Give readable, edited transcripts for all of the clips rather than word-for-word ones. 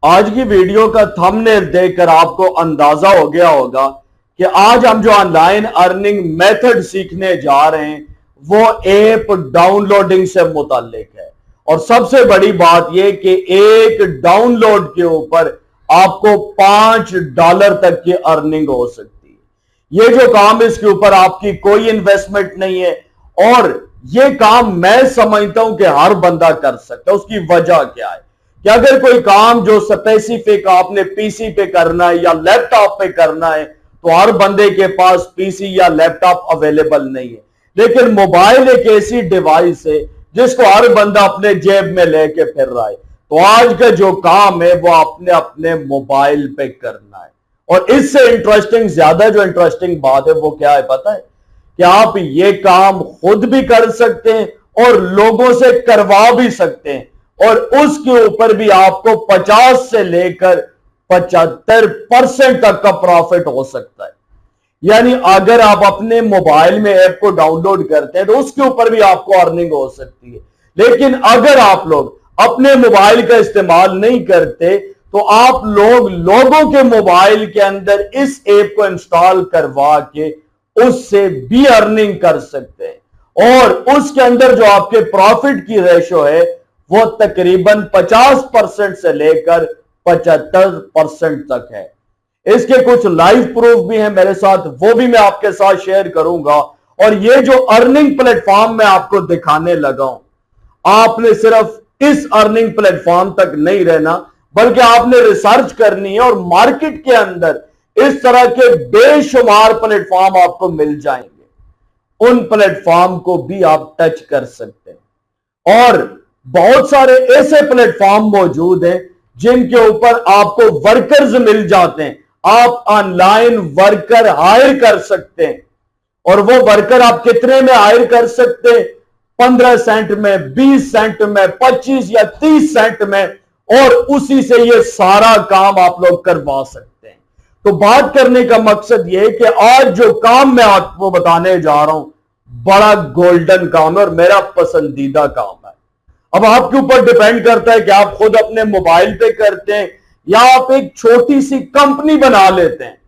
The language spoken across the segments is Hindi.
आज की वीडियो का थंबनेल देखकर आपको अंदाजा हो गया होगा कि आज हम जो ऑनलाइन अर्निंग मेथड सीखने जा रहे हैं वो ऐप डाउनलोडिंग से मुताल्लिक है। और सबसे बड़ी बात यह कि एक डाउनलोड के ऊपर आपको $5 तक की अर्निंग हो सकती है। ये जो काम, इसके ऊपर आपकी कोई इन्वेस्टमेंट नहीं है और ये काम मैं समझता हूं कि हर बंदा कर सकता है। उसकी वजह क्या है कि अगर कोई काम जो स्पेसिफिक आपने पीसी पे करना है या लैपटॉप पे करना है तो हर बंदे के पास पीसी या लैपटॉप अवेलेबल नहीं है। लेकिन मोबाइल एक ऐसी डिवाइस है जिसको हर बंदा अपने जेब में लेके फिर रहा है। तो आज का जो काम है वो आपने अपने मोबाइल पे करना है। और इससे इंटरेस्टिंग, ज्यादा जो इंटरेस्टिंग बात है वो क्या है पता है कि आप ये काम खुद भी कर सकते हैं और लोगों से करवा भी सकते हैं और उसके ऊपर भी आपको 50 से लेकर 75% तक का प्रॉफिट हो सकता है। यानी अगर आप अपने मोबाइल में ऐप को डाउनलोड करते हैं तो उसके ऊपर भी आपको अर्निंग हो सकती है। लेकिन अगर आप लोग अपने मोबाइल का इस्तेमाल नहीं करते तो आप लोगों के मोबाइल के अंदर इस ऐप को इंस्टॉल करवा के उससे भी अर्निंग कर सकते हैं और उसके अंदर जो आपके प्रॉफिट की रेशो है वो तकरीबन 50% से लेकर 75% तक है। इसके कुछ लाइव प्रूफ भी हैं मेरे साथ, वो भी मैं आपके साथ शेयर करूंगा। और ये जो अर्निंग प्लेटफॉर्म मैं आपको दिखाने लगा हूं, आपने सिर्फ इस अर्निंग प्लेटफॉर्म तक नहीं रहना बल्कि आपने रिसर्च करनी है और मार्केट के अंदर इस तरह के बेशुमार प्लेटफॉर्म आपको मिल जाएंगे। उन प्लेटफॉर्म को भी आप टच कर सकते हैं और बहुत सारे ऐसे प्लेटफॉर्म मौजूद हैं जिनके ऊपर आपको वर्कर्स मिल जाते हैं। आप ऑनलाइन वर्कर हायर कर सकते हैं और वो वर्कर आप कितने में हायर कर सकते हैं? 15 सेंट में, 20 सेंट में, 25 या 30 सेंट में, और उसी से ये सारा काम आप लोग करवा सकते हैं। तो बात करने का मकसद ये है कि आज जो काम मैं आपको बताने जा रहा हूं बड़ा गोल्डन काम है और मेरा पसंदीदा काम है। अब आपके ऊपर डिपेंड करता है कि आप खुद अपने मोबाइल पे करते हैं या आप एक छोटी सी कंपनी बना लेते हैं।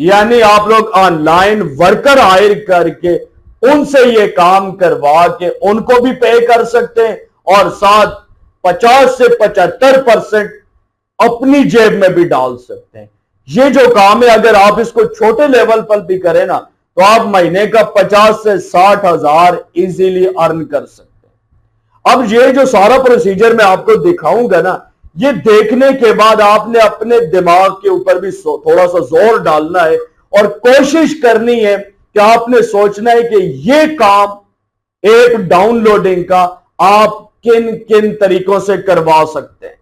यानी आप लोग ऑनलाइन वर्कर हायर करके उनसे ये काम करवा के उनको भी पे कर सकते हैं और साथ 50 से 75% अपनी जेब में भी डाल सकते हैं। ये जो काम है अगर आप इसको छोटे लेवल पर भी करें ना तो आप महीने का 50 से 60 हजार इजीली अर्न कर सकते हैं। अब ये जो सारा प्रोसीजर मैं आपको दिखाऊंगा ना, ये देखने के बाद आपने अपने दिमाग के ऊपर भी थोड़ा सा जोर डालना है और कोशिश करनी है कि आपने सोचना है कि ये काम ऐप डाउनलोडिंग का आप किन किन तरीकों से करवा सकते हैं।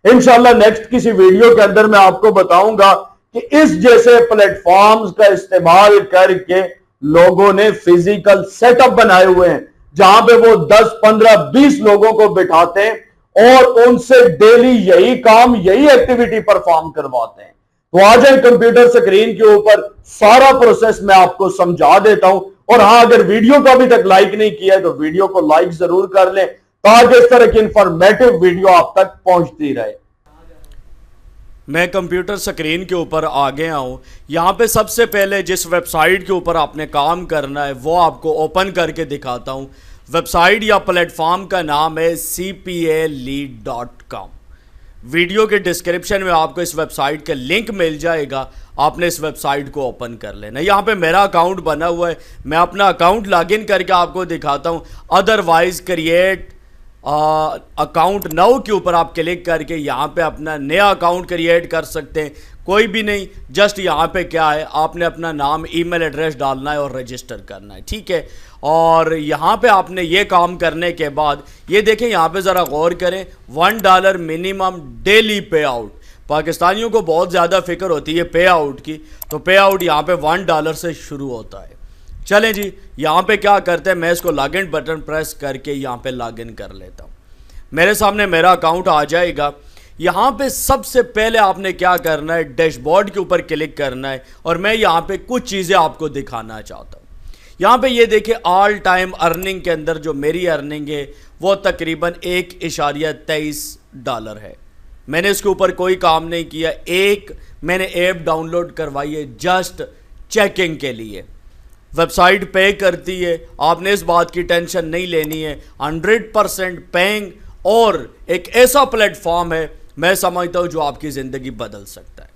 इंशाल्लाह नेक्स्ट किसी वीडियो के अंदर मैं आपको बताऊंगा कि इस जैसे प्लेटफॉर्म्स का इस्तेमाल करके लोगों ने फिजिकल सेटअप बनाए हुए हैं जहां पे वो 10, 15, 20 लोगों को बिठाते हैं और उनसे डेली यही काम, यही एक्टिविटी परफॉर्म करवाते हैं। तो आ जाए कंप्यूटर स्क्रीन के ऊपर, सारा प्रोसेस मैं आपको समझा देता हूं। और हां, अगर वीडियो को अभी तक लाइक नहीं किया है तो वीडियो को लाइक जरूर कर लें ताकि इस तरह की इंफॉर्मेटिव वीडियो आप तक पहुंचती रहे। मैं कंप्यूटर स्क्रीन के ऊपर आ गया हूँ। यहाँ पे सबसे पहले जिस वेबसाइट के ऊपर आपने काम करना है वो आपको ओपन करके दिखाता हूँ। वेबसाइट या प्लेटफॉर्म का नाम है cpalead.com। वीडियो के डिस्क्रिप्शन में आपको इस वेबसाइट का लिंक मिल जाएगा, आपने इस वेबसाइट को ओपन कर लेना। यहाँ पे मेरा अकाउंट बना हुआ है, मैं अपना अकाउंट लॉगिन करके आपको दिखाता हूँ। अदरवाइज क्रिएट अकाउंट नाउ के ऊपर आप क्लिक करके यहाँ पे अपना नया अकाउंट क्रिएट कर सकते हैं। कोई भी नहीं, जस्ट यहाँ पे क्या है, आपने अपना नाम, ईमेल एड्रेस डालना है और रजिस्टर करना है, ठीक है। और यहाँ पे आपने ये काम करने के बाद ये देखें, यहाँ पे ज़रा गौर करें, $1 मिनिमम डेली पे आउट। पाकिस्तानियों को बहुत ज़्यादा फिक्र होती है पे आउट की, तो पे आउट यहाँ पे $1 से शुरू होता है। चलें जी, यहाँ पे क्या करते हैं, मैं इसको लॉगिन बटन प्रेस करके यहाँ पे लॉगिन कर लेता हूँ। मेरे सामने मेरा अकाउंट आ जाएगा। यहाँ पे सबसे पहले आपने क्या करना है, डैशबोर्ड के ऊपर क्लिक करना है और मैं यहाँ पे कुछ चीज़ें आपको दिखाना चाहता हूँ। यहाँ पे ये देखिए, ऑल टाइम अर्निंग के अंदर जो मेरी अर्निंग है वो तकरीबन $1.23 है। मैंने इसके ऊपर कोई काम नहीं किया, एक मैंने ऐप डाउनलोड करवाई है जस्ट चेकिंग के लिए। वेबसाइट पे करती है, आपने इस बात की टेंशन नहीं लेनी है, 100% पेइंग, और एक ऐसा प्लेटफॉर्म है मैं समझता हूं जो आपकी ज़िंदगी बदल सकता है।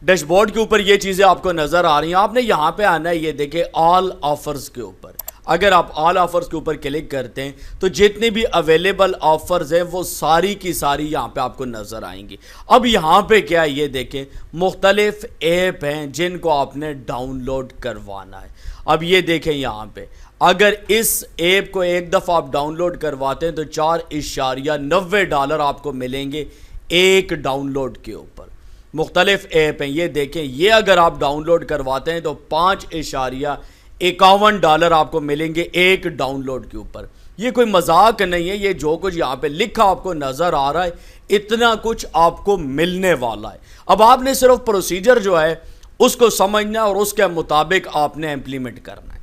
डैशबोर्ड के ऊपर ये चीज़ें आपको नज़र आ रही हैं, आपने यहाँ पे आना है, ये देखिए ऑल ऑफर्स के ऊपर। अगर आप ऑल ऑफर्स के ऊपर क्लिक करते हैं तो जितने भी अवेलेबल ऑफर्स हैं वो सारी की सारी यहाँ पे आपको नज़र आएंगी। अब यहाँ पे क्या है, ये देखें, मुख्तलिफ ऐप हैं जिनको आपने डाउनलोड करवाना है। अब ये देखें यहाँ पे, अगर इस ऐप को एक दफ़ा आप डाउनलोड करवाते हैं तो $4.90 आपको मिलेंगे एक डाउनलोड के ऊपर। मुख्तलिफ ऐप हैं, ये देखें, ये अगर आप डाउनलोड करवाते हैं तो $5.51 आपको मिलेंगे एक डाउनलोड के ऊपर। ये कोई मजाक नहीं है, ये जो कुछ यहाँ पे लिखा आपको नज़र आ रहा है, इतना कुछ आपको मिलने वाला है। अब आपने सिर्फ प्रोसीजर जो है उसको समझना और उसके मुताबिक आपने इम्प्लीमेंट करना है।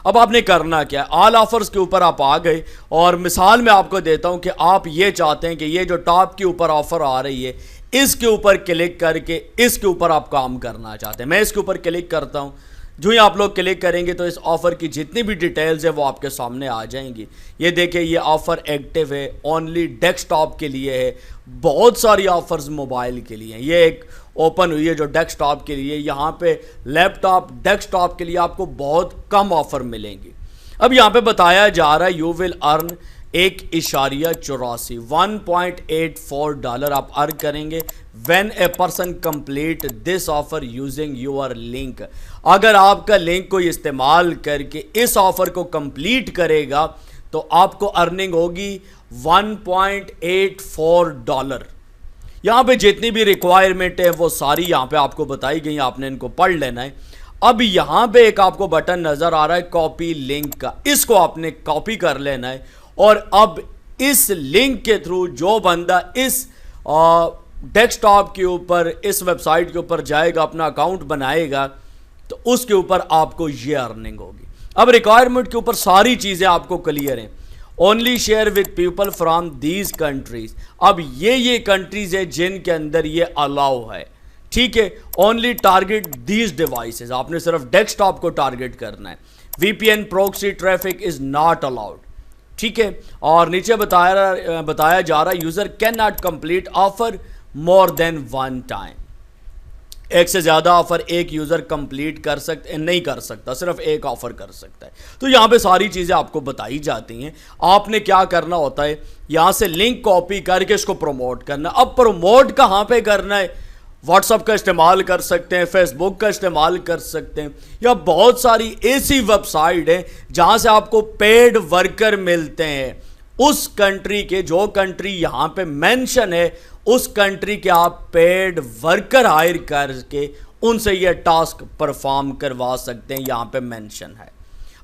अब आपने करना क्या है, ऑल ऑफर्स के ऊपर आप आ गए, और मिसाल मैं आपको देता हूं कि आप ये चाहते हैं कि ये जो टॉप के ऊपर ऑफर आ रही है इसके ऊपर क्लिक करके इसके ऊपर आप काम करना चाहते हैं। मैं इसके ऊपर क्लिक करता हूं, जो ही आप लोग क्लिक करेंगे तो इस ऑफ़र की जितनी भी डिटेल्स है वो आपके सामने आ जाएंगी। ये देखिए, ये ऑफ़र एक्टिव है, ओनली डेस्कटॉप के लिए है, बहुत सारी ऑफ़र्स मोबाइल के लिए हैं। ये एक ओपन हुई है जो डेस्कटॉप के लिए, यहाँ पे लैपटॉप डेस्कटॉप के लिए आपको बहुत कम ऑफ़र मिलेंगी। अब यहाँ पे बताया जा रहा है यू विल अर्न $1.84 आप अर्न करेंगे when a person complete this offer using your link. अगर आपका लिंक को इस्तेमाल करके इस ऑफर को कंप्लीट करेगा तो आपको अर्निंग होगी $1.84। यहाँ पे जितनी भी रिक्वायरमेंट है वो सारी यहाँ पे आपको बताई गई, आपने इनको पढ़ लेना है। अब यहाँ पे एक आपको बटन नजर आ रहा है कॉपी लिंक का, इसको आपने कॉपी कर लेना है, और अब इस लिंक के थ्रू जो बंदा इस डेस्कटॉप के ऊपर इस वेबसाइट के ऊपर जाएगा, अपना अकाउंट बनाएगा, तो उसके ऊपर आपको ये अर्निंग होगी। अब रिक्वायरमेंट के ऊपर सारी चीज़ें आपको क्लियर हैं। Only share with people from these countries. अब ये कंट्रीज है जिनके अंदर ये अलाउ है, ठीक है। ओनली टारगेट दीज डिवाइसेस, आपने सिर्फ डेस्कटॉप को टारगेट करना है। VPN proxy traffic is not allowed, ठीक है। और नीचे बताया जा रहा है user can not complete offer more than one time. एक से ज्यादा ऑफर एक यूजर कंप्लीट नहीं कर सकता, सिर्फ एक ऑफर कर सकता है। तो यहां पे सारी चीजें आपको बताई जाती हैं। आपने क्या करना होता है, यहां से लिंक कॉपी करके इसको प्रमोट करना। अब प्रमोट कहां पे करना है, व्हाट्सएप का इस्तेमाल कर सकते हैं, फेसबुक का इस्तेमाल कर सकते हैं, या बहुत सारी ऐसी वेबसाइट है जहां से आपको पेड वर्कर मिलते हैं उस कंट्री के, जो कंट्री यहां पे मेंशन है उस कंट्री के आप पेड वर्कर हायर करके उनसे ये टास्क परफॉर्म करवा सकते हैं, यहां पे मेंशन है।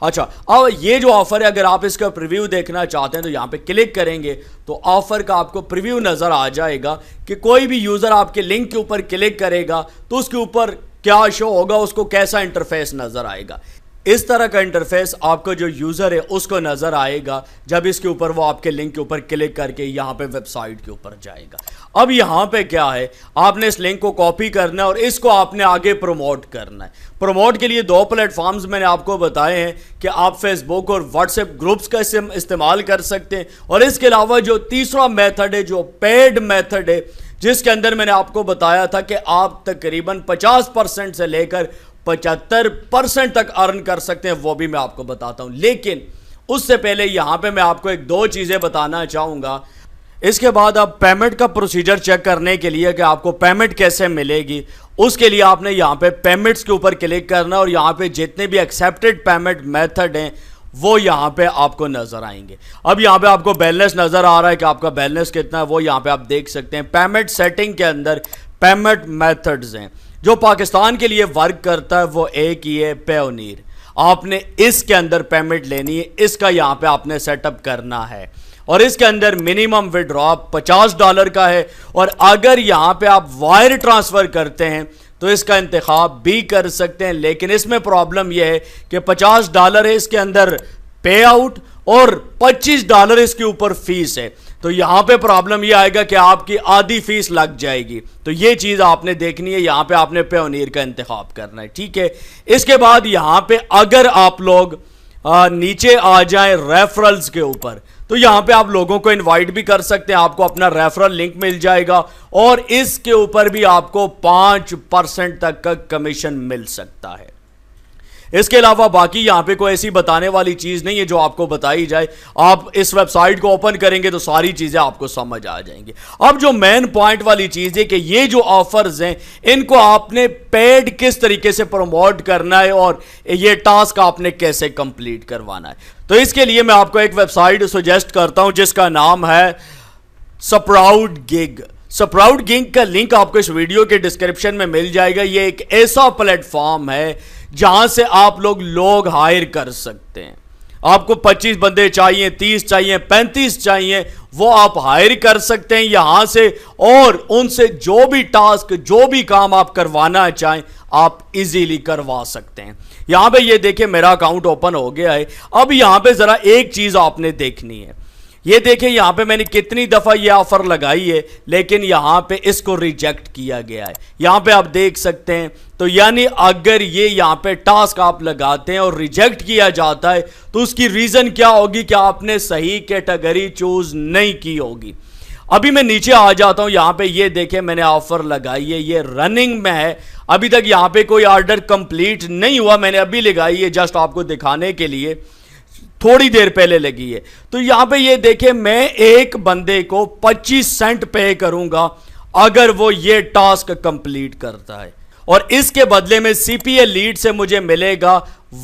अच्छा, अब ये जो ऑफर है, अगर आप इसका प्रीव्यू देखना चाहते हैं तो यहां पे क्लिक करेंगे तो ऑफर का आपको प्रीव्यू नजर आ जाएगा कि कोई भी यूजर आपके लिंक के ऊपर क्लिक करेगा तो उसके ऊपर क्या शो होगा, उसको कैसा इंटरफेस नजर आएगा। इस तरह का इंटरफेस आपको जो यूजर है उसको नजर आएगा जब इसके ऊपर वो आपके लिंक के ऊपर क्लिक करके यहां पे वेबसाइट के ऊपर जाएगा। अब यहां पे क्या है, आपने इस लिंक को कॉपी करना है और इसको आपने आगे प्रमोट करना है। प्रमोट के लिए दो प्लेटफॉर्म्स मैंने आपको बताए हैं कि आप फेसबुक और व्हाट्सएप ग्रुप्स का इस्तेमाल कर सकते हैं, और इसके अलावा जो तीसरा मेथड है, जो पेड मेथड है, जिसके अंदर मैंने आपको बताया था कि आप तकरीबन 50% से लेकर 75% तक अर्न कर सकते हैं, वो भी मैं आपको बताता हूं। लेकिन उससे पहले यहां पे मैं आपको एक दो चीजें बताना चाहूंगा। इसके बाद आप पेमेंट का प्रोसीजर चेक करने के लिए कि आपको पेमेंट कैसे मिलेगी, उसके लिए आपने यहां पे पेमेंट्स के ऊपर क्लिक करना, और यहां पे जितने भी एक्सेप्टेड पेमेंट मेथड हैं वो यहां पे आपको नजर आएंगे। अब यहां पे आपको बैलेंस नजर आ रहा है कि आपका बैलेंस कितना है, वो यहां पे आप देख सकते हैं। पेमेंट सेटिंग के अंदर पेमेंट मेथड्स हैं, जो पाकिस्तान के लिए वर्क करता है वो एक ही है, पेयोनीर। आपने इसके अंदर पेमेंट लेनी है, इसका यहां पे आपने सेटअप करना है, और इसके अंदर मिनिमम विड्रॉ $50 का है। और अगर यहां पे आप वायर ट्रांसफर करते हैं तो इसका इंतखाब भी कर सकते हैं, लेकिन इसमें प्रॉब्लम यह है कि $50 है इसके अंदर पे आउट और $25 इसके ऊपर फीस है। तो यहां पे प्रॉब्लम ये आएगा कि आपकी आधी फीस लग जाएगी। तो ये चीज आपने देखनी है, यहां पे आपने पेयोनियर का इंतखाब करना है, ठीक है। इसके बाद यहां पे अगर आप लोग नीचे आ जाएं रेफरल्स के ऊपर, तो यहां पे आप लोगों को इनवाइट भी कर सकते हैं, आपको अपना रेफरल लिंक मिल जाएगा और इसके ऊपर भी आपको 5% तक का कमीशन मिल सकता है। इसके अलावा बाकी यहां पे कोई ऐसी बताने वाली चीज नहीं है जो आपको बताई जाए। आप इस वेबसाइट को ओपन करेंगे तो सारी चीजें आपको समझ आ जाएंगी। अब जो मेन पॉइंट वाली चीज है कि ये जो ऑफर्स हैं इनको आपने पेड किस तरीके से प्रमोट करना है और ये टास्क आपने कैसे कंप्लीट करवाना है। तो इसके लिए मैं आपको एक वेबसाइट सजेस्ट करता हूं जिसका नाम है स्प्राउट गिग। स्प्राउट गिग का लिंक आपको इस वीडियो के डिस्क्रिप्शन में मिल जाएगा। ये एक ऐसा प्लेटफॉर्म है जहां से आप लोग हायर कर सकते हैं। आपको 25 बंदे चाहिए, 30 चाहिए, 35 चाहिए, वो आप हायर कर सकते हैं यहां से और उनसे जो भी टास्क, जो भी काम आप करवाना चाहें आप इजीली करवा सकते हैं। यहां पे ये देखिए मेरा अकाउंट ओपन हो गया है। अब यहां पे जरा एक चीज आपने देखनी है, ये देखिए यहां पे मैंने कितनी दफा ये ऑफर लगाई है लेकिन यहां पे इसको रिजेक्ट किया गया है। यहां पे आप देख सकते हैं। तो यानी अगर ये यहां पे टास्क आप लगाते हैं और रिजेक्ट किया जाता है तो उसकी रीजन क्या होगी कि आपने सही कैटेगरी चूज नहीं की होगी। अभी मैं नीचे आ जाता हूं, यहां पे ये देखें मैंने ऑफर लगाई है, ये रनिंग में है। अभी तक यहां पे कोई ऑर्डर कंप्लीट नहीं हुआ, मैंने अभी लगाई है जस्ट आपको दिखाने के लिए, थोड़ी देर पहले लगी है। तो यहां पे ये देखें मैं एक बंदे को 25 सेंट पे करूंगा अगर वो ये टास्क कंप्लीट करता है और इसके बदले में सीपीए लीड से मुझे मिलेगा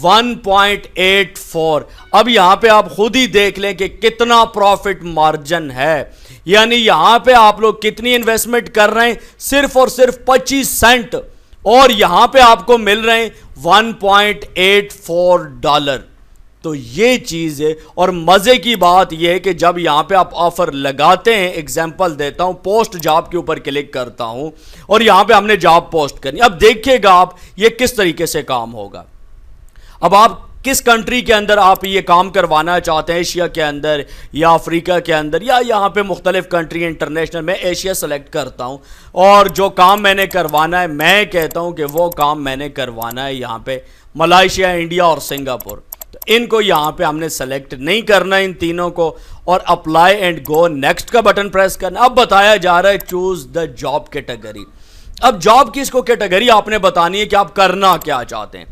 1.84। अब यहां पे आप खुद ही देख लें कि कितना प्रॉफिट मार्जिन है। यानी यहां पे आप लोग कितनी इन्वेस्टमेंट कर रहे हैं, सिर्फ और सिर्फ 25 सेंट और यहां पे आपको मिल रहे हैं 1.84 डॉलर। तो ये चीज है और मजे की बात यह है कि जब यहां पे आप ऑफर लगाते हैं, एग्जांपल देता हूं, पोस्ट जॉब के ऊपर क्लिक करता हूं और यहां पे हमने जॉब पोस्ट करनी। अब देखिएगा आप ये किस तरीके से काम होगा। अब आप किस कंट्री के अंदर आप ये काम करवाना चाहते हैं, एशिया के अंदर या अफ्रीका के अंदर या यहाँ पे मुख्तलिफ कंट्री इंटरनेशनल। मैं एशिया सेलेक्ट करता हूँ और जो काम मैंने करवाना है मैं कहता हूँ कि वो काम मैंने करवाना है यहाँ पे मलेशिया, इंडिया और सिंगापुर। तो इनको यहाँ पे हमने सेलेक्ट नहीं करना इन तीनों को और अप्लाई एंड गो नेक्स्ट का बटन प्रेस करना। अब बताया जा रहा है चूज द जॉब कैटेगरी। अब जॉब की इसको कैटेगरी आपने बतानी है कि आप करना क्या चाहते हैं।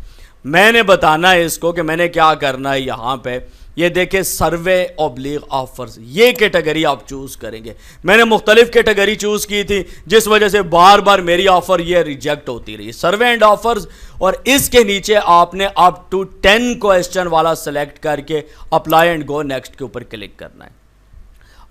मैंने बताना है इसको कि मैंने क्या करना है। यहां पे ये देखे सर्वे ऑब्लिक ऑफर्स, ये कैटेगरी आप चूज करेंगे। मैंने मुख्तलिफ कैटेगरी चूज की थी जिस वजह से बार बार मेरी ऑफर ये रिजेक्ट होती रही, सर्वे एंड ऑफर्स। और इसके नीचे आपने अप टू 10 क्वेश्चन वाला सेलेक्ट करके अप्लाई एंड गो नेक्स्ट के ऊपर क्लिक करना है।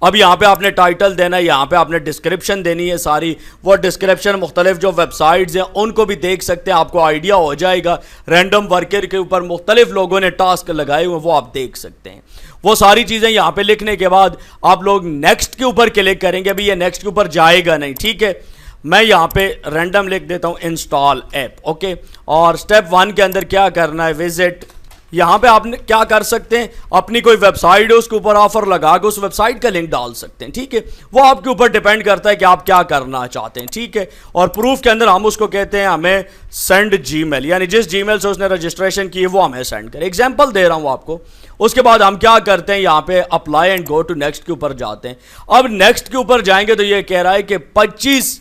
अब यहाँ पे आपने टाइटल देना है, यहाँ पे आपने डिस्क्रिप्शन देनी है सारी। वो डिस्क्रिप्शन मुख्तलिफ जो वेबसाइट्स हैं उनको भी देख सकते हैं, आपको आइडिया हो जाएगा। रैंडम वर्कर के ऊपर मुख्तलिफ लोगों ने टास्क लगाए हुए, वो आप देख सकते हैं। वो सारी चीज़ें यहाँ पे लिखने के बाद आप लोग नेक्स्ट के ऊपर क्लिक करेंगे। अभी ये नेक्स्ट के ऊपर जाएगा नहीं, ठीक है। मैं यहाँ पे रैंडम लिख देता हूँ इंस्टॉल ऐप, ओके। और स्टेप 1 के अंदर क्या करना है, विजिट। यहां पे आपने क्या कर सकते हैं, अपनी कोई वेबसाइट है उसके ऊपर ऑफर लगा के उस वेबसाइट का लिंक डाल सकते हैं, ठीक है। वो आपके ऊपर डिपेंड करता है कि आप क्या करना चाहते हैं, ठीक है। और प्रूफ के अंदर हम उसको कहते हैं हमें सेंड जीमेल, यानी जिस जीमेल से उसने रजिस्ट्रेशन की है वो हमें सेंड करे। एग्जांपल दे रहा हूं आपको। उसके बाद हम क्या करते हैं, यहां पे apply and go to next के ऊपर जाते हैं। अब नेक्स्ट के ऊपर जाएंगे तो ये कह रहा है कि 25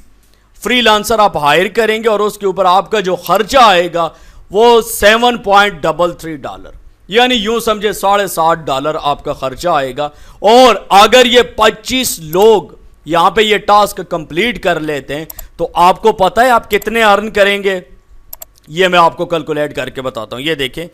फ्रीलांसर आप हायर करेंगे और उसके ऊपर आपका जो खर्चा आएगा वो 7.33 डॉलर, यानी यूं समझे $7.5 आपका खर्चा आएगा। और अगर ये 25 लोग यहां पे ये टास्क कंप्लीट कर लेते हैं तो आपको पता है आप कितने अर्न करेंगे। ये मैं आपको कैलकुलेट करके बताता हूं। ये देखें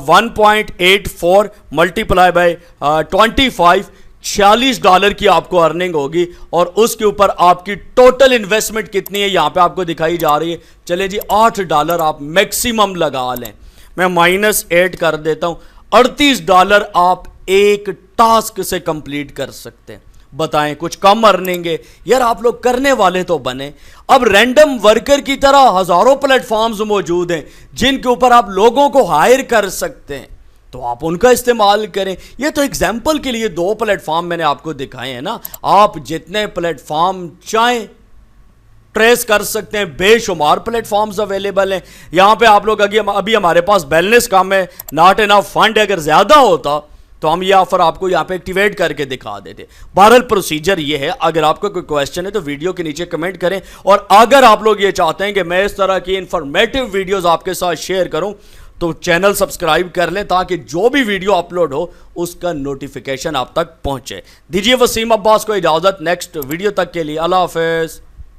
1.84 मल्टीप्लाई बाय 25, $46 की आपको अर्निंग होगी। और उसके ऊपर आपकी टोटल इन्वेस्टमेंट कितनी है यहां पे आपको दिखाई जा रही है। चले जी $8 आप मैक्सिमम लगा लें, मैं -8 कर देता हूं। $38 आप एक टास्क से कंप्लीट कर सकते हैं। बताएं कुछ कम अर्निंग है यार, आप लोग करने वाले तो बने। अब रैंडम वर्कर की तरह हजारों प्लेटफॉर्म्स मौजूद हैं जिनके ऊपर आप लोगों को हायर कर सकते हैं, तो आप उनका इस्तेमाल करें। ये तो एग्जाम्पल के लिए 2 प्लेटफॉर्म मैंने आपको दिखाए हैं ना, आप जितने प्लेटफॉर्म चाहें ट्रेस कर सकते हैं, बेशुमार प्लेटफॉर्म्स अवेलेबल हैं। यहां पे आप लोग अभी हमारे पास बैलेंस कम है, नॉट इनफ फंड, अगर ज्यादा होता तो हम ये ऑफर आपको यहां पे एक्टिवेट करके दिखा देते। बहरहाल प्रोसीजर ये है। अगर आपको कोई क्वेश्चन है तो वीडियो के नीचे कमेंट करें, और अगर आप लोग ये चाहते हैं कि मैं इस तरह की इंफॉर्मेटिव वीडियोस आपके साथ शेयर करूं तो चैनल सब्सक्राइब कर लें, ताकि जो भी वीडियो अपलोड हो उसका नोटिफिकेशन आप तक पहुंचे। दीजिए वसीम अब्बास को इजाजत, नेक्स्ट वीडियो तक के लिए अल्लाह हाफिज।